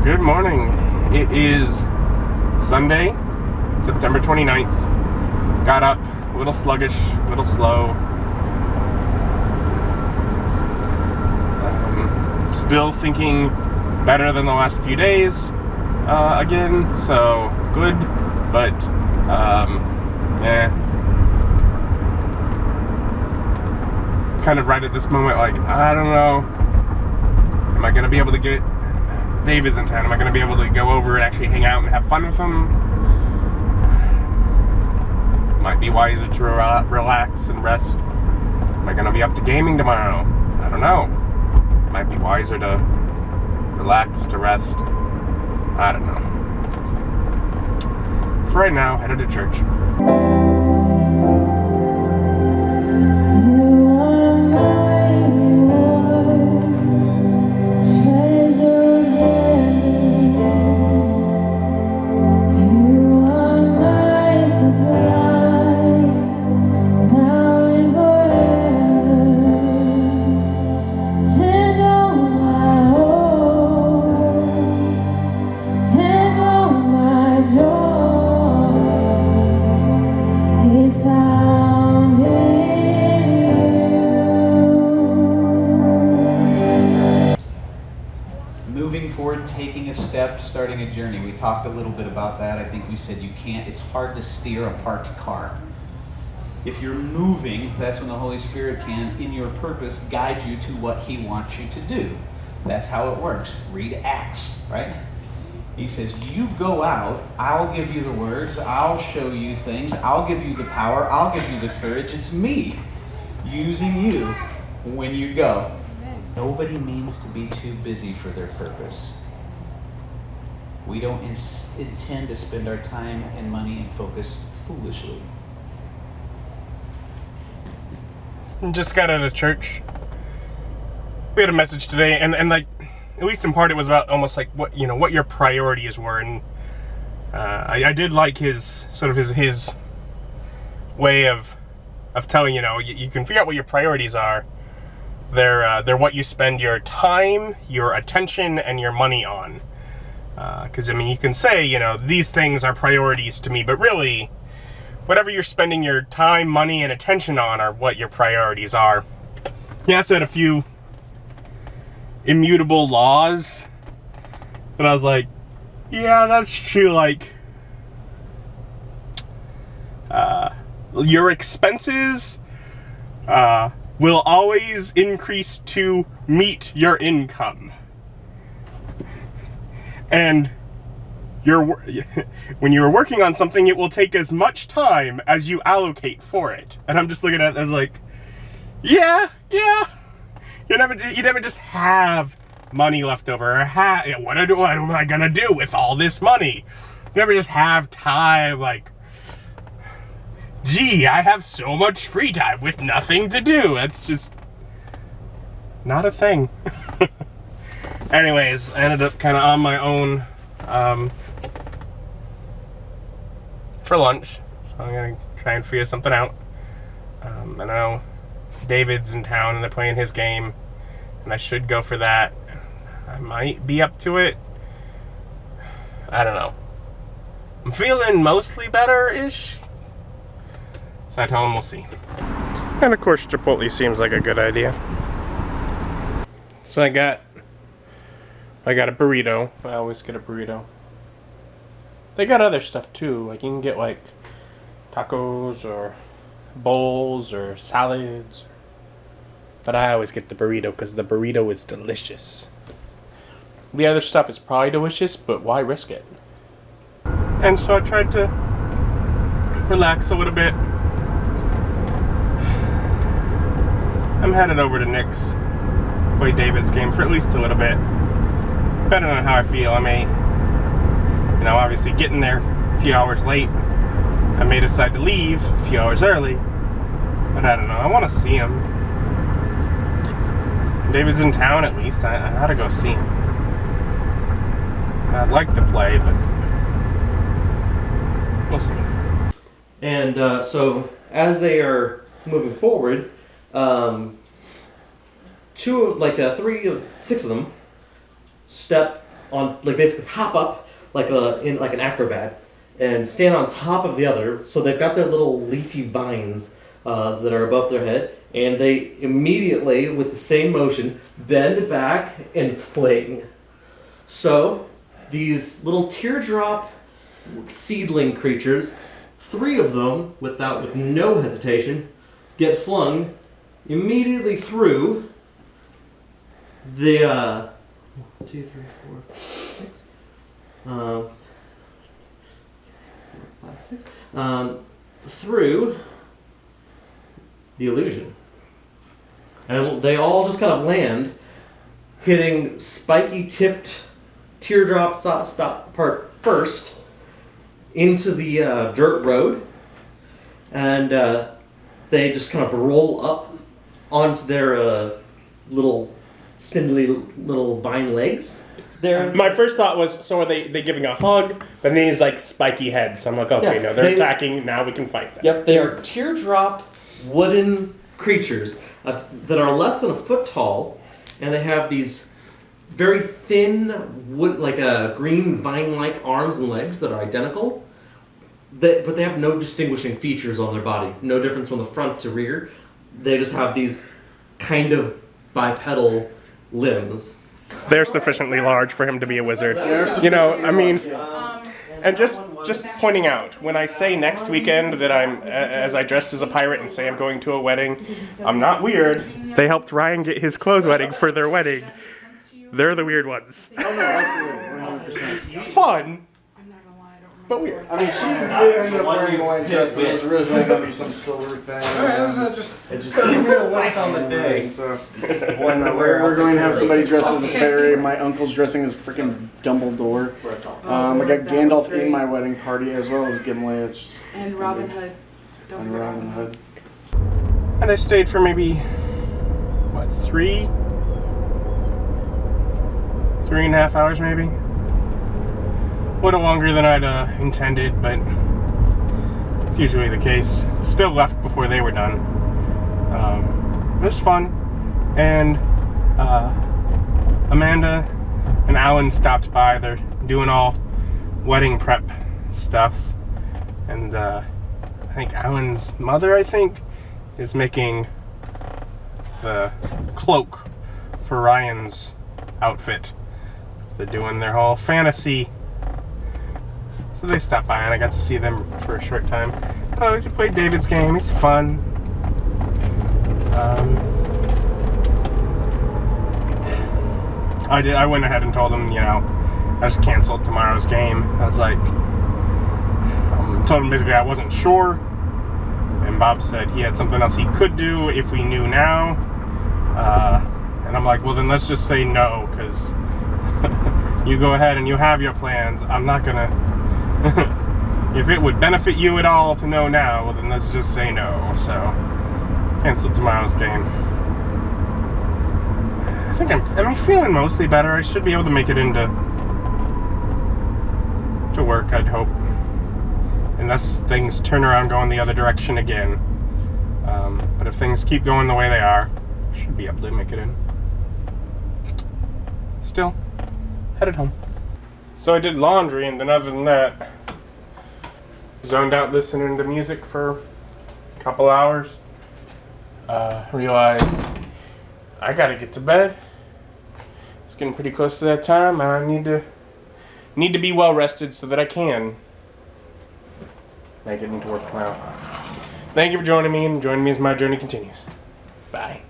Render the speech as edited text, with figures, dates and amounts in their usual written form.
Good morning. It is Sunday, September 29th. Got up, a little sluggish, a little slow. Still thinking better than the last few days again, so good, but kind of right at this moment, like, I don't know, am I going to be able to get David's in town? Am I going to be able to go over and actually hang out and have fun with him? Might be wiser to relax and rest. Am I going to be up to gaming tomorrow? I don't know. Might be wiser to relax, to rest. I don't know. For right now, headed to church. Taking a step, starting a journey. We talked a little bit about that. I think we said it's hard to steer a parked car. If you're moving, that's when the Holy Spirit can, in your purpose, guide you to what He wants you to do. That's how it works. Read Acts, right? He says, you go out, I'll give you the words, I'll show you things, I'll give you the power, I'll give you the courage. It's me using you when you go. Nobody means to be too busy for their purpose. We don't intend to spend our time and money and focus foolishly. Just got out of church. We had a message today, and like, at least in part, it was about almost like what your priorities were, and I did like his way of telling you can figure out what your priorities are. They're what you spend your time, your attention, and your money on. Because you can say these things are priorities to me, but really, whatever you're spending your time, money, and attention on are what your priorities are. He also had a few immutable laws, and I was like, yeah, that's true. Like, your expenses will always increase to meet your income. And when you're working on something, it will take as much time as you allocate for it. And I'm just looking at it as like, yeah. You never just have money left over. Or what am I gonna do with all this money? You never just have time. Like, gee, I have so much free time with nothing to do. That's just not a thing. Anyways, I ended up kind of on my own for lunch, so I'm gonna try and figure something out. I know David's in town and they're playing his game, and I should go for that. I might be up to it. I don't know. I'm feeling mostly better-ish, so I told him we'll see. And of course, Chipotle seems like a good idea. So I got a burrito. I always get a burrito. They got other stuff too. Like, you can get like tacos or bowls or salads. But I always get the burrito because the burrito is delicious. The other stuff is probably delicious, but why risk it? And so I tried to relax a little bit. I'm headed over to Nick's, play David's game for at least a little bit. Depending on how I feel, I may, obviously getting there a few hours late. I may decide to leave a few hours early, but I don't know. I want to see him. David's in town at least. I gotta go see him. I'd like to play, but we'll see. And so as they are moving forward, 6 of them step on, like basically hop up like an acrobat and stand on top of the other. So they've got their little leafy vines that are above their head, and they immediately, with the same motion, bend back and fling. So these little teardrop seedling creatures, 3 of them, with no hesitation, get flung immediately through the 1, 2, 3, 4, 6, 4, 5, 6, through the illusion, and they all just kind of land, hitting spiky tipped teardrop stop part first into the dirt road, and they just kind of roll up onto their little spindly little vine legs. My first thought was, so are they giving a hug? But then he's like spiky heads. So I'm like, okay, Yeah, no, they're attacking. Now we can fight them. Yep, they are teardrop wooden creatures that are less than a foot tall, and they have these very thin wood, like green vine-like arms and legs that are identical. But they have no distinguishing features on their body. No difference from the front to rear. They just have these kind of bipedal limbs. They're sufficiently large for him to be a wizard. You know, I mean, and just pointing out, when I say next weekend that as I dressed as a pirate and say I'm going to a wedding, I'm not weird. They helped Ryan get his clothes wedding for their wedding. They're the weird ones. Oh no, absolutely, 100%. Fun, but weird. I mean, she did end up wearing a white dress, but it was originally going to be some silver thing. It just gave me a list on the day. So When I wear, we're going to have somebody dressed as a fairy. My uncle's dressing as freaking Dumbledore. I got Gandalf in my wedding party as well as Gimli. It's just, And Robin Hood. Don't And forget Robin Hood. And I stayed for maybe, 3.5 hours maybe? A little longer than I'd intended, but it's usually the case. Still left before they were done. It was fun. And Amanda and Alan stopped by. They're doing all wedding prep stuff. And I think Alan's mother, is making the cloak for Ryan's outfit. So they're doing their whole fantasy. So they stopped by and I got to see them for a short time. I just played David's game. It's fun. I went ahead and told him, I just canceled tomorrow's game. I was like, told him basically I wasn't sure. And Bob said he had something else he could do if we knew now. And I'm like, well then let's just say no, because you go ahead and you have your plans. I'm not gonna, if it would benefit you at all to know now, well then let's just say no. So, canceled tomorrow's game. I think I'm feeling mostly better. I should be able to make it into work, I'd hope. Unless things turn around going the other direction again. But if things keep going the way they are, I should be able to make it in. Still, headed home. So I did laundry, and then other than that, zoned out listening to music for a couple hours. Realized I gotta get to bed. It's getting pretty close to that time, and I need to be well rested so that I can make it into work now. Thank you for joining me, and joining me as my journey continues. Bye.